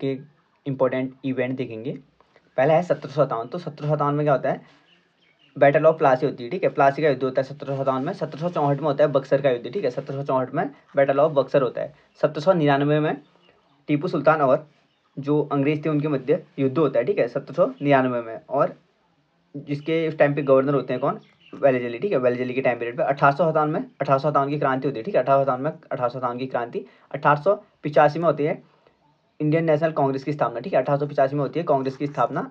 के important event देखेंगे। पहला है 1757। तो 1757 में क्या होता है, बैटल ऑफ प्लासी होती है, ठीक है। प्लासी का युद्ध होता है 1757 में। 1764 में होता है बक्सर का युद्ध, ठीक है। 1764 में बैटल ऑफ बक्सर होता है। 1799 में टीपू सुल्तान और जो अंग्रेज थे उनके मध्य युद्ध होता है, ठीक है, 1799 में। और जिसके उस टाइम पे गवर्नर होते हैं कौन, वेलेजली, ठीक है। वेलेजली के टाइम पीरियड पे 1857 की क्रांति होती है, ठीक है। 1857 की क्रांति। 1885 में होती है इंडियन नेशनल कांग्रेस की स्थापना, ठीक है। 1885 में होती है कांग्रेस की स्थापना।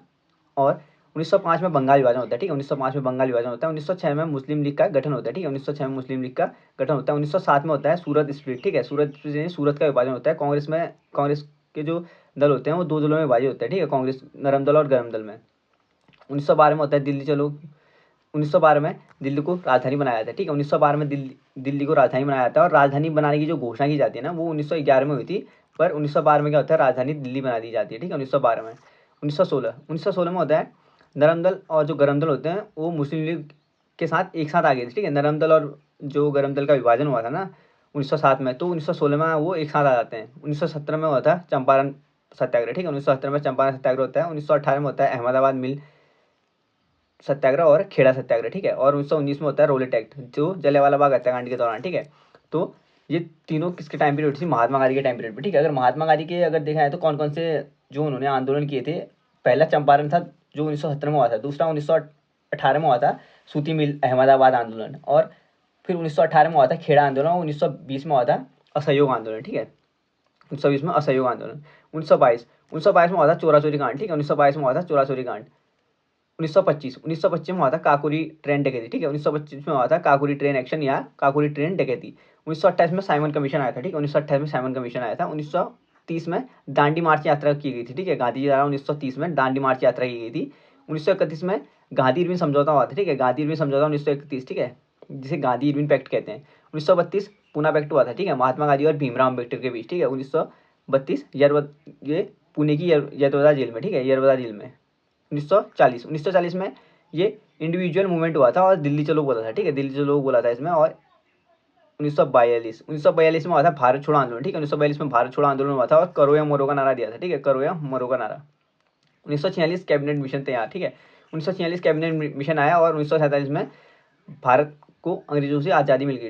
और 1905 में बंगाल विभाजन होता है, ठीक है। 1905 में बंगाल विभाजन होता है। 1906 में मुस्लिम लीग का गठन होता है, ठीक है। 1906 में मुस्लिम लीग का गठन होता है। 1907 में होता है सूरत स्प्लिट, ठीक है। सूरत स्प्लिट यानी सूरत का विभाजन होता है। कांग्रेस के जो दल होते हैं वो दो दलों में विभाजित होते हैं, ठीक है। कांग्रेस नरम दल और गरम दल में। 1912 में होता है दिल्ली चलो। 1912 में दिल्ली को राजधानी बनाया जाता है, ठीक है। 1912 में दिल्ली को राजधानी बनाया जाता है। और राजधानी बनाने की जो घोषणा की जाती है ना, वो 1911 में हुई थी। पर 1912 में क्या होता है, राजधानी दिल्ली बना दी जाती है, ठीक है। 1912 में। 1916 में होता है नरम दल और जो गरम दल होते हैं वो मुस्लिम लीग के साथ एक साथ आ गए थे, ठीक है। नरम दल और जो गरम दल का विभाजन हुआ था ना 1907 में, तो 1916 में वो एक साथ आ जाते हैं। 1917 में हुआ था चंपारण सत्याग्रह, ठीक है। 1917 में चंपारण सत्याग्रह होता है। 1918 में होता है अहमदाबाद मिल सत्याग्रह और खेड़ा सत्याग्रह, ठीक है। और 1919 में होता है रोलेट एक्ट, जो जलियांवाला बाग हत्याकांड के दौरान, ठीक है। तो ये तीनों किसके टाइम पीरियड थी, महात्मा गांधी के टाइम पीरियड पे, ठीक है। अगर महात्मा गांधी के अगर देखा है तो कौन कौन से जो उन्होंने आंदोलन किए थे, पहला चंपारण था जो 1917 में हुआ था। दूसरा 1918 में हुआ था सूती मिल अहमदाबाद आंदोलन। और फिर 1918 में हुआ था खेड़ा आंदोलन। और 1920 में हुआ था असहयोग आंदोलन, ठीक है। 1920 में असहयोग आंदोलन। 1922 में हुआ था चोरा चोरी कांड, ठीक है। 1922 में हुआ था चोरा चोरी कांड। 1925 में हुआ था काकोरी ट्रेन डकैती, ठीक है। 1925 में हुआ था काकोरी ट्रेन एक्शन या काकोरी ट्रेन डकैती। 1928 में साइमन कमीशन आया था, ठीक है। 1928 में साइमन कमीशन आया था। 1930 में दांडी मार्च यात्रा की गई थी, ठीक है। गांधी जी द्वारा 1930 में दांडी मार्च यात्रा की गई थी। 1931 में गांधी इरविन समझौता हुआ था, ठीक है। गांधी इरविन समझौता 1931, ठीक है, जिसे गांधी इरविन पैक्ट कहते हैं। 1932 पूना पैक्ट हुआ था, ठीक है, महात्मा गांधी और भीमराव अम्बेडकर के बीच, ठीक है। 1932 ये पुणे की यरवदा जेल में, ठीक है, यरवदा जेल में। 1940 में ये इंडिविजुअल मूवमेंट हुआ था और दिल्ली चलो बोला था, ठीक है। दिल्ली चलो बोला था इसमें। और 1942 में हुआ था भारत छोड़ो आंदोलन, ठीक है। 1942 में भारत छोड़ो आंदोलन हुआ था और करो या मरो का नारा दिया था, ठीक है। करो या मरो का नारा। 1946 कैबिनेट मिशन तैयार, ठीक है। 1946 कैबिनेट मिशन आया और 1947 में भारत को अंग्रेजों से आज़ादी मिल गई।